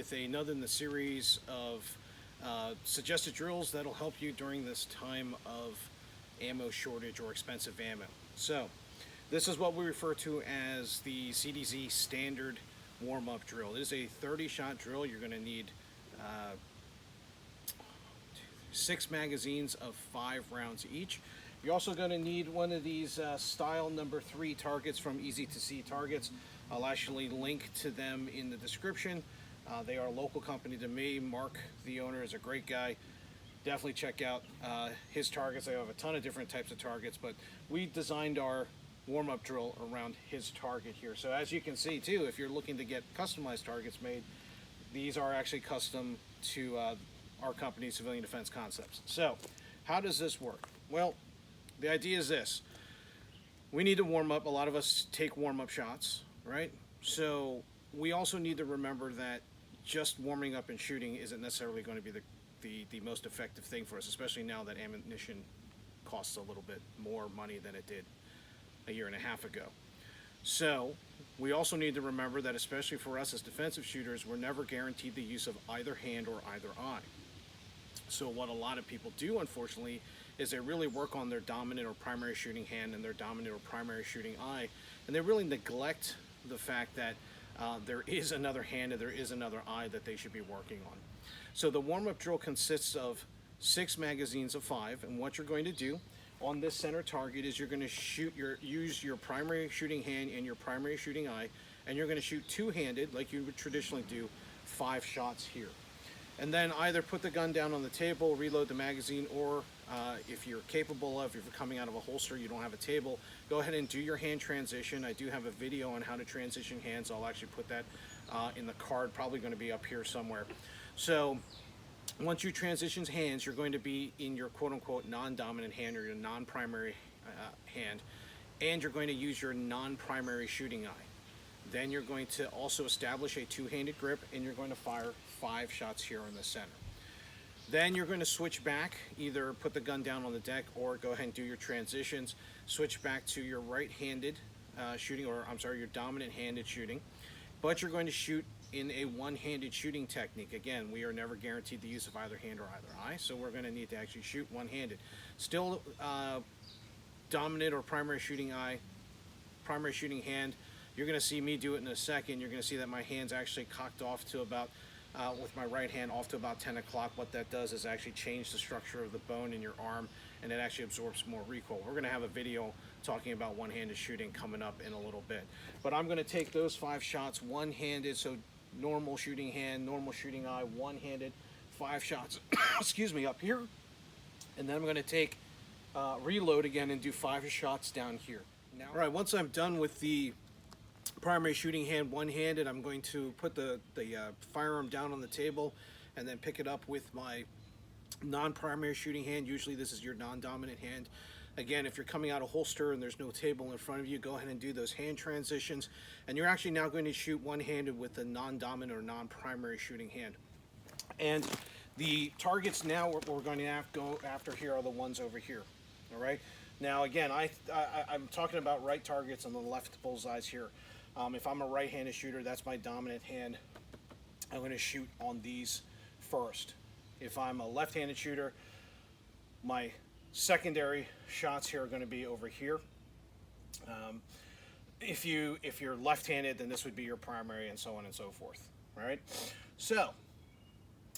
with another in the series of suggested drills that'll help you during this time of ammo shortage or expensive ammo. So, this is what we refer to as the CDC standard warm-up drill. It is a 30-shot drill. You're going to need 6 magazines of 5 rounds each. You're also going to need one of these style number 3 targets from Easy to See Targets. I'll actually link to them in the description. They are a local company to me. Mark, the owner, is a great guy. Definitely check out his targets. They have a ton of different types of targets, but we designed our warm-up drill around his target here. So as you can see too, if you're looking to get customized targets made, these are actually custom to our company, Civilian Defense Concepts. So how does this work? Well, the idea is this. We need to warm up. A lot of us take warm-up shots, right? So we also need to remember that just warming up and shooting isn't necessarily going to be the most effective thing for us, especially now that ammunition costs a little bit more money than it did a year and a half ago. So we also need to remember that, especially for us as defensive shooters, we're never guaranteed the use of either hand or either eye. So what a lot of people do, unfortunately, is they really work on their dominant or primary shooting hand and their dominant or primary shooting eye, and they really neglect the fact that there is another hand and there is another eye that they should be working on. So the warm-up drill consists of 6 magazines of 5, and what you're going to do on this center target is you're going to use your primary shooting hand and your primary shooting eye, and you're going to shoot two-handed like you would traditionally do, 5 shots here. And then either put the gun down on the table, reload the magazine, or if you're capable of, if you're coming out of a holster, you don't have a table, go ahead and do your hand transition. I do have a video on how to transition hands. I'll actually put that in the card, probably going to be up here somewhere. So once you transition hands, you're going to be in your quote-unquote non-dominant hand or your non-primary hand, and you're going to use your non-primary shooting eye. Then you're going to also establish a two-handed grip, and you're going to fire 5 shots here in the center. Then you're going to switch back, either put the gun down on the deck or go ahead and do your transitions, switch back to your right-handed shooting, or I'm sorry, your dominant-handed shooting, but you're going to shoot in a one-handed shooting technique. Again, we are never guaranteed the use of either hand or either eye, so we're going to need to actually shoot one-handed. Still dominant or primary shooting eye, primary shooting hand. You're going to see me do it in a second. You're going to see that my hand's actually cocked off to about, with my right hand off to about 10 o'clock. What that does is actually change the structure of the bone in your arm, and it actually absorbs more recoil. We're going to have a video talking about one-handed shooting coming up in a little bit. But I'm going to take those 5 shots one-handed, so normal shooting hand, normal shooting eye, one-handed, 5 shots, excuse me, up here. And then I'm going to take, reload again and do 5 shots down here. Now, all right, once I'm done with the primary shooting hand one-handed, I'm going to put the firearm down on the table and then pick it up with my non-primary shooting hand. Usually this is your non-dominant hand. Again, if you're coming out of holster and there's no table in front of you, go ahead and do those hand transitions, and you're actually now going to shoot one-handed with the non-dominant or non-primary shooting hand. And the targets now we're going to have to go after here are the ones over here. All right. Now again, I'm talking about right targets on the left bullseyes here. If I'm a right-handed shooter, that's my dominant hand. I'm going to shoot on these first. If I'm a left-handed shooter, my secondary shots here are going to be over here. If you're left-handed, then this would be your primary, and so on and so forth. All right. So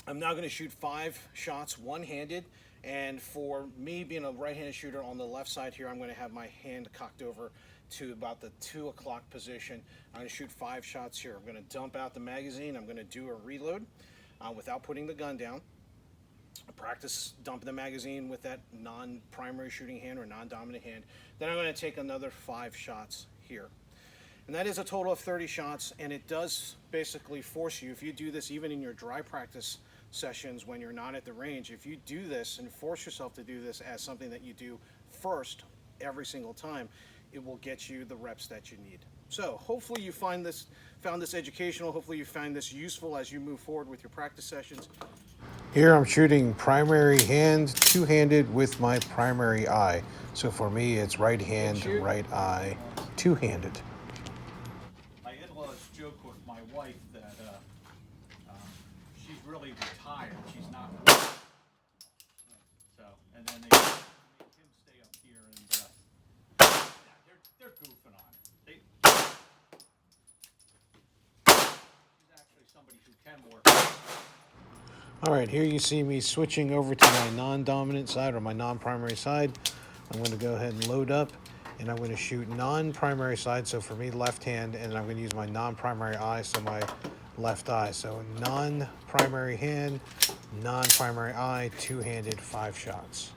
I'm now going to shoot 5 shots one-handed. And for me being a right-handed shooter on the left side here, I'm going to have my hand cocked over to about the 2 o'clock position. I'm going to shoot 5 shots here. I'm going to dump out the magazine. I'm going to do a reload without putting the gun down. Practice dumping the magazine with that non-primary shooting hand or non-dominant hand. Then I'm going to take another 5 shots here. And that is a total of 30 shots, and it does basically force you, if you do this even in your dry practice sessions when you're not at the range, if you do this and force yourself to do this as something that you do first every single time, it will get you the reps that you need. So hopefully you found this educational. Hopefully you find this useful as you move forward with your practice sessions. Here I'm shooting primary hand, two-handed with my primary eye. So for me, it's right hand, right eye, two-handed. I had a joke with my wife that be tired. She's not working. So, and then they make him stay up here and yeah, they're goofing on her. She's actually somebody who can work. All right, here you see me switching over to my non-dominant side or my non-primary side. I'm going to go ahead and load up, and I'm going to shoot non-primary side. So for me, left hand, and I'm going to use my non-primary eye, so my left eye. So non-primary hand, non-primary eye, two-handed, 5 shots.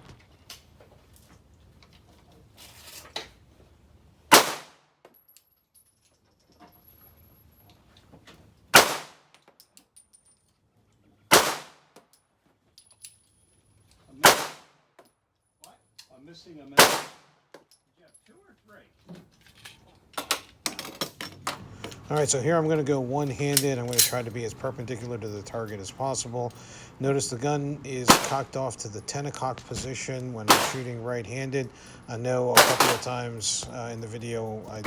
What? I'm missing a minute. Did you have 2 or 3? All right, so here I'm going to go one-handed. I'm going to try to be as perpendicular to the target as possible. Notice the gun is cocked off to the 10 o'clock position when I'm shooting right-handed. I know a couple of times in the video I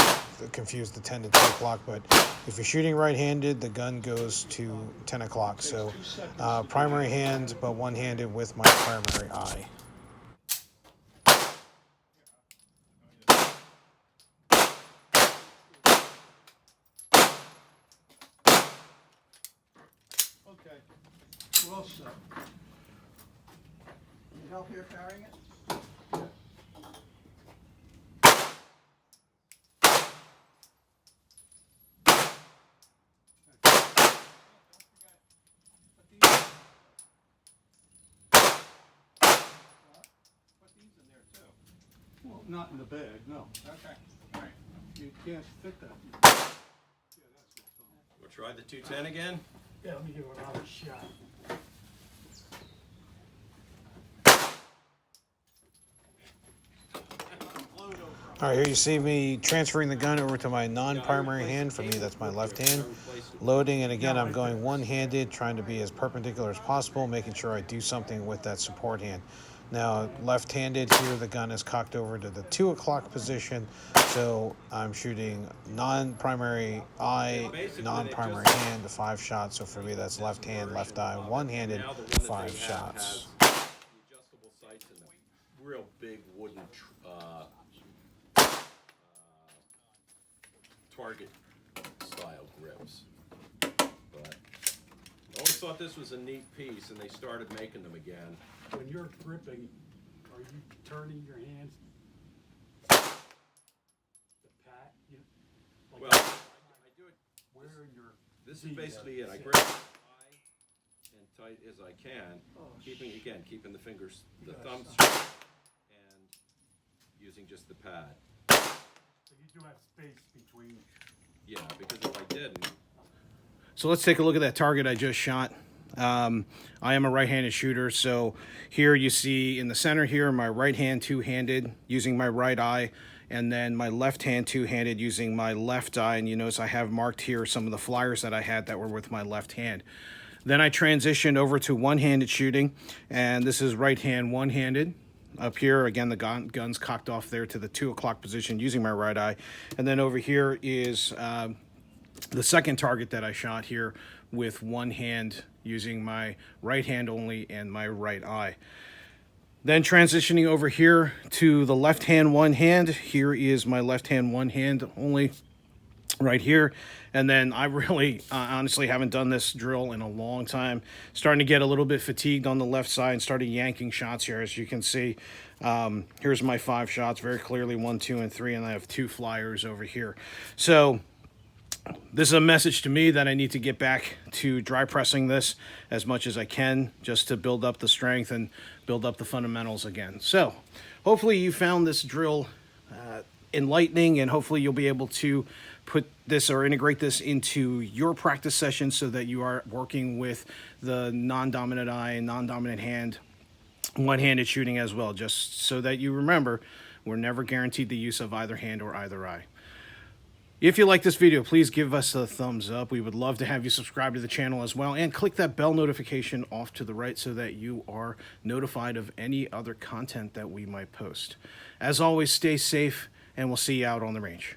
confused the 10 to 10 o'clock, but if you're shooting right-handed, the gun goes to 10 o'clock. So primary hand, but one-handed with my primary eye. Okay. We're all set. Need help here carrying it? Well, not in the bag, no. Okay, all right. You can't fit that. Yeah, that's what's on. We'll try the 210 again. Yeah, let me give it another shot. All right, here you see me transferring the gun over to my non-primary hand. For me, that's my left hand. Loading, and again, I'm going one-handed, trying to be as perpendicular as possible, making sure I do something with that support hand. Now, left-handed, here the gun is cocked over to the 2 o'clock position, so I'm shooting non-primary eye, non-primary hand, 5 shots. So for me, that's left hand, left eye, one-handed, 5 shots. The adjustable sights and the real big wooden target style grips. But I always thought this was a neat piece, and they started making them again. When you're gripping, are you turning your hands to pat? Well, I do it. Where your This is basically it. I grip it high and tight as I can, keeping the fingers, the thumbs straight, and using just the pad. So you do have space between. Yeah, because if I didn't. So let's take a look at that target I just shot. I am a right-handed shooter, so here you see in the center here, my right hand two-handed using my right eye, and then my left hand two-handed using my left eye. And you notice I have marked here some of the flyers that I had that were with my left hand. Then I transitioned over to one-handed shooting, and this is right hand one-handed. Up here, again, the gun's cocked off there to the 2 o'clock position using my right eye. And then over here is the second target that I shot here with one hand using my right hand only and my right eye. Then transitioning over here to the left hand one hand. Here is my left hand one hand only right here. And then I really honestly haven't done this drill in a long time. Starting to get a little bit fatigued on the left side and started yanking shots here. As you can see, here's my 5 shots very clearly, 1, 2, and 3, and I have 2 flyers over here. So this is a message to me that I need to get back to dry pressing this as much as I can, just to build up the strength and build up the fundamentals again. So hopefully you found this drill enlightening, and hopefully you'll be able to put this or integrate this into your practice session so that you are working with the non-dominant eye and non-dominant hand, one-handed shooting as well, just so that you remember we're never guaranteed the use of either hand or either eye. If you like this video, please give us a thumbs up. We would love to have you subscribe to the channel as well, and click that bell notification off to the right so that you are notified of any other content that we might post. As always, stay safe, and we'll see you out on the range.